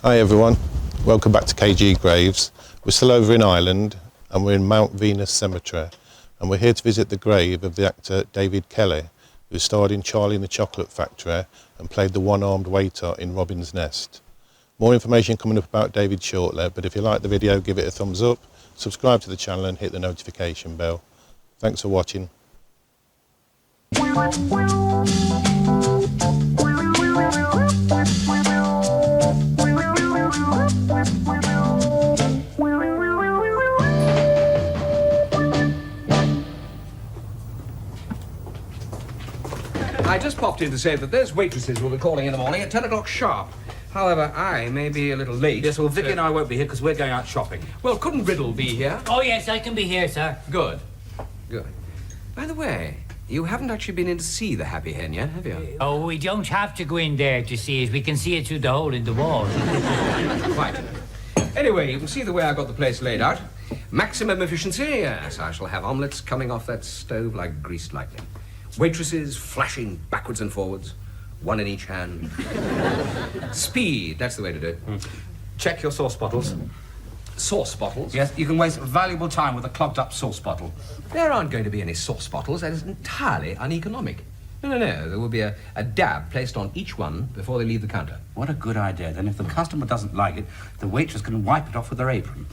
Hi everyone, welcome back to KG Graves. We're still over in Ireland and we're in Mount Venus Cemetery, and we're here to visit the grave of the actor David Kelly, who starred in Charlie and the Chocolate Factory and played the one-armed waiter in Robin's Nest. More information coming up about David shortly, but if you like the video, give it a thumbs up, subscribe to the channel and hit the notification bell. Thanks for watching. I just popped in to say that those waitresses will be calling in the morning at 10 o'clock sharp. However, I may be a little late. Yes, well, Vicky and I won't be here because we're going out shopping. Well, couldn't Riddle be here? Oh, yes, I can be here, sir. Good. Good. By the way, you haven't actually been in to see the Happy Hen yet, have you? Oh, we don't have to go in there to see it. We can see it through the hole in the wall. Quite. Anyway, you can see the way I got the place laid out. Maximum efficiency, yes. I shall have omelettes coming off that stove like greased lightning. Waitresses flashing backwards and forwards, one in each hand. Speed, that's the way to do it. Check your sauce bottles. Sauce bottles? Yes, you can waste valuable time with a clogged up sauce bottle. There aren't going to be any sauce bottles. That is entirely uneconomic. No. There will be a dab placed on each one before they leave the counter. What a good idea. Then if the customer doesn't like it, the waitress can wipe it off with her apron.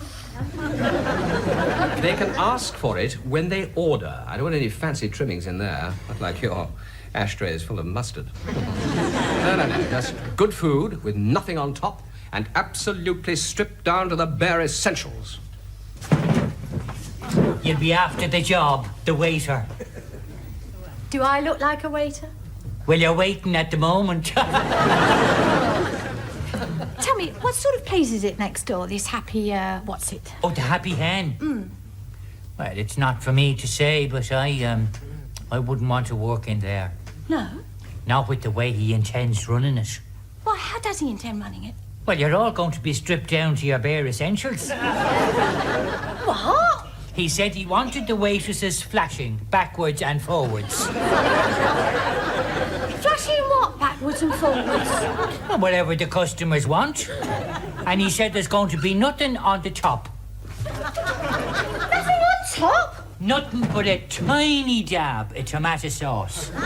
They can ask for it when they order. I don't want any fancy trimmings in there, not like your ashtrays full of mustard. No. Just good food with nothing on top and absolutely stripped down to the bare essentials. You'll be after the job, the waiter. Do I look like a waiter? Well, you're waiting at the moment. Tell me, what sort of place is it next door, this happy, what's it? Oh, the Happy Hen? Well, it's not for me to say, but I wouldn't want to work in there. No? Not with the way he intends running it. Why, how does he intend running it? Well, you're all going to be stripped down to your bare essentials. What? He said he wanted the waitresses flashing backwards and forwards. Flashing what, backwards and forwards? Well, whatever the customers want. And he said there's going to be nothing on the top. Nothing on top? Nothing but a tiny dab of tomato sauce. Oh,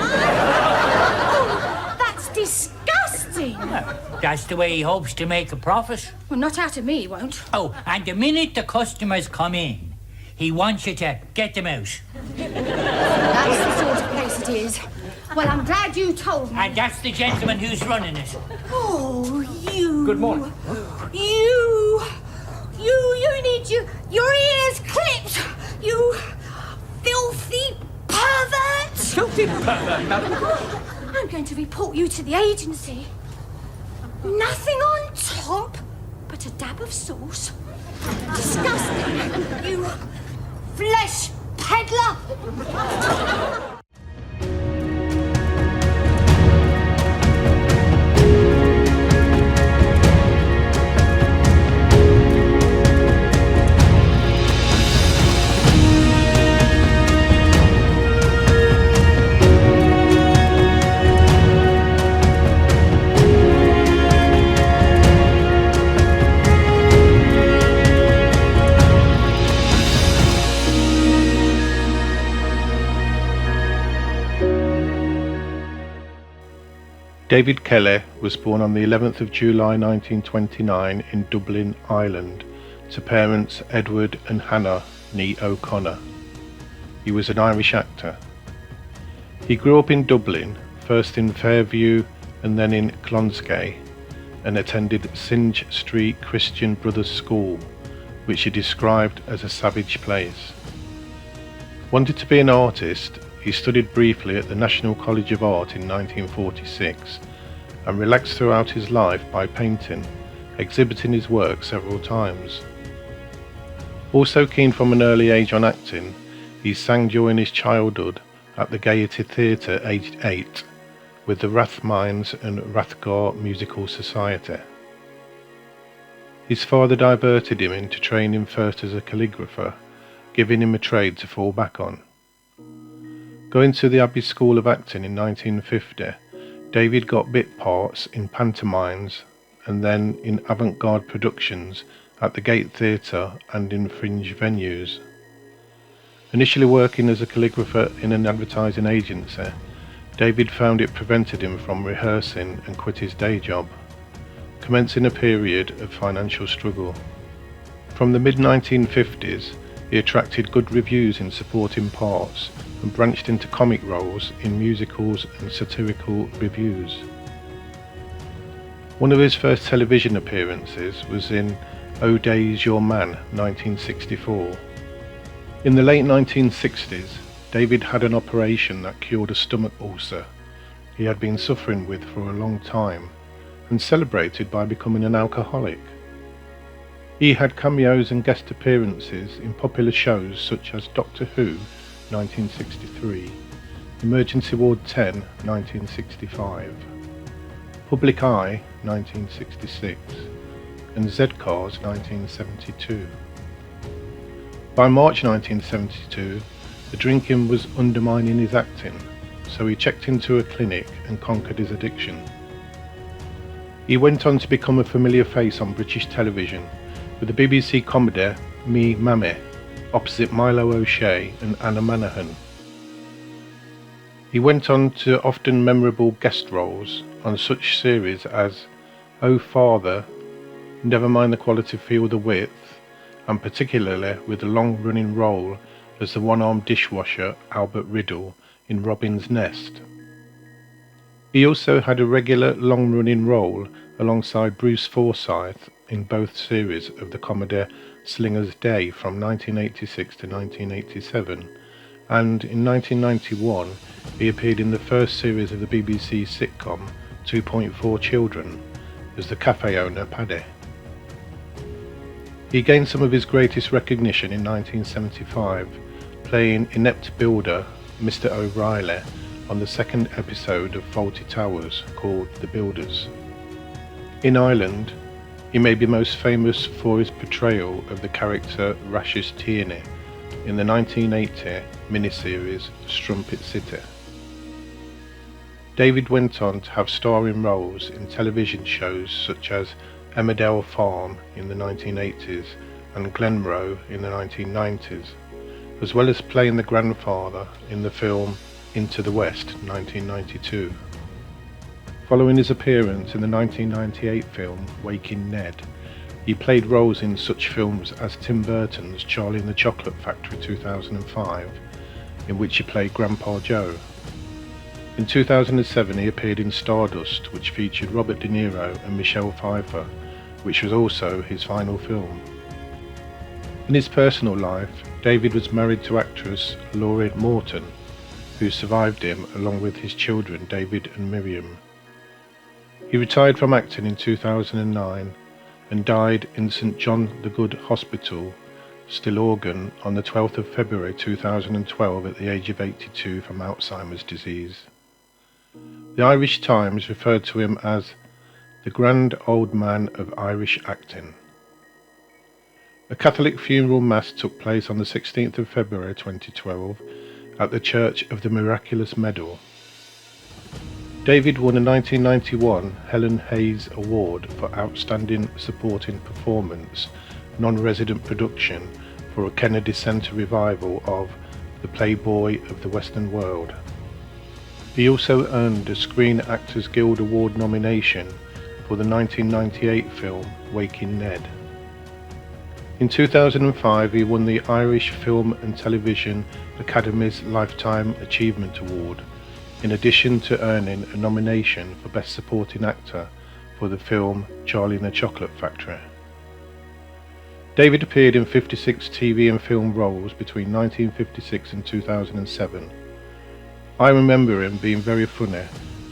that's disgusting. That's the way he hopes to make a profit. Well, not out of me, he won't. Oh, and the minute the customers come in, he wants you to get them out. That's the sort of place it is. Well, I'm glad you told me. And that's the gentleman who's running it. Oh, you... Good morning. You need your ears clipped. You filthy pervert. Filthy pervert, madam. I'm going to report you to the agency. Nothing on top but a dab of sauce. Disgusting. You flesh peddler. David Kelly was born on the 11th of July 1929 in Dublin, Ireland, to parents Edward and Hannah née O'Connor. He was an Irish actor. He grew up in Dublin, first in Fairview and then in Clonskeagh, and attended Synge Street Christian Brothers School, which he described as a savage place. Wanted to be an artist, he studied briefly at the National College of Art in 1946 and relaxed throughout his life by painting, exhibiting his work several times. Also keen from an early age on acting, he sang during his childhood at the Gaiety Theatre aged 8 with the Rathmines and Rathgar Musical Society. His father diverted him into training first as a calligrapher, giving him a trade to fall back on. Going to the Abbey School of Acting in 1950, David got bit parts in pantomimes and then in avant-garde productions at the Gate Theatre and in fringe venues. Initially working as a calligrapher in an advertising agency, David found it prevented him from rehearsing and quit his day job, commencing a period of financial struggle. From the mid-1950s, he attracted good reviews in supporting parts and branched into comic roles in musicals and satirical reviews. One of his first television appearances was in Oh Day's Your Man, 1964. In the late 1960s, David had an operation that cured a stomach ulcer he had been suffering with for a long time, and celebrated by becoming an alcoholic. He had cameos and guest appearances in popular shows such as Doctor Who, 1963, Emergency Ward 10, 1965, Public Eye, 1966, and Z-Cars, 1972. By March 1972, the drinking was undermining his acting, so he checked into a clinic and conquered his addiction. He went on to become a familiar face on British television with the BBC comedy Me Mammy, opposite Milo O'Shea and Anna Manahan. He went on to often memorable guest roles on such series as Oh Father, Never Mind the Quality, Feel the Width, and particularly with a long-running role as the one-armed dishwasher Albert Riddle in Robin's Nest. He also had a regular long-running role alongside Bruce Forsyth in both series of the comedy Slinger's Day from 1986 to 1987, and in 1991 he appeared in the first series of the BBC sitcom 2.4 Children as the cafe owner Paddy. He gained some of his greatest recognition in 1975, playing inept builder Mr. O'Reilly on the second episode of Fawlty Towers called The Builders. In Ireland, he may be most famous for his portrayal of the character Rashis Tierney in the 1980 miniseries Strumpet City. David went on to have starring roles in television shows such as Emmerdale Farm in the 1980s and Glenroe in the 1990s, as well as playing the grandfather in the film Into the West, 1992. Following his appearance in the 1998 film Waking Ned, he played roles in such films as Tim Burton's Charlie and the Chocolate Factory 2005, in which he played Grandpa Joe. In 2007 he appeared in Stardust, which featured Robert De Niro and Michelle Pfeiffer, which was also his final film. In his personal life, David was married to actress Laurie Morton, who survived him along with his children David and Miriam. He retired from acting in 2009 and died in St John the Good Hospital, Stillorgan, on the 12th of February 2012 at the age of 82 from Alzheimer's disease. The Irish Times referred to him as the grand old man of Irish acting. A Catholic funeral mass took place on the 16th of February 2012 at the Church of the Miraculous Medal. David won a 1991 Helen Hayes Award for Outstanding Supporting Performance, non-resident production for a Kennedy Center revival of The Playboy of the Western World. He also earned a Screen Actors Guild Award nomination for the 1998 film Waking Ned. In 2005 he won the Irish Film and Television Academy's Lifetime Achievement Award, in addition to earning a nomination for Best Supporting Actor for the film Charlie and the Chocolate Factory. David appeared in 56 TV and film roles between 1956 and 2007. I remember him being very funny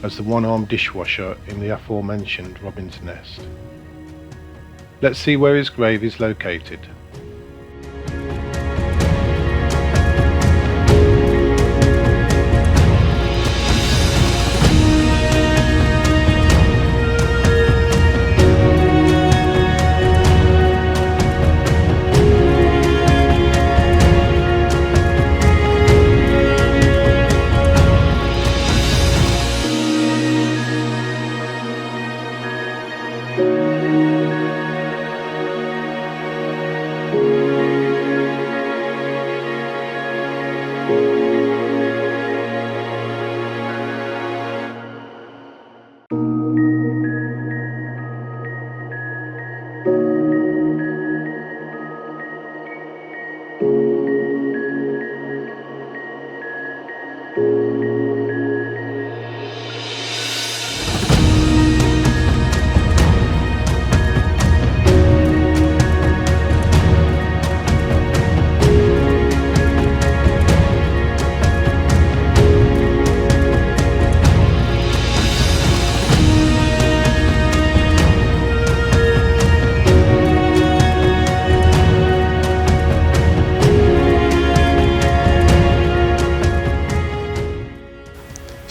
as the one-armed dishwasher in the aforementioned Robin's Nest. Let's see where his grave is located.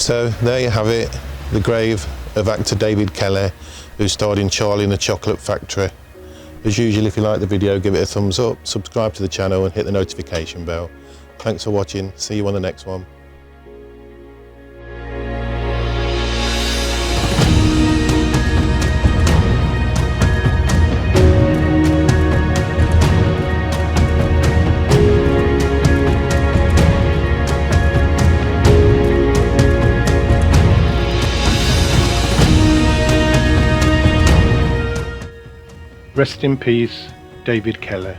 So there you have it, the grave of actor David Kelly, who starred in Charlie and the Chocolate Factory. As usual, if you like the video, give it a thumbs up, subscribe to the channel and hit the notification bell. Thanks for watching, see you on the next one. Rest in peace, David Kelly.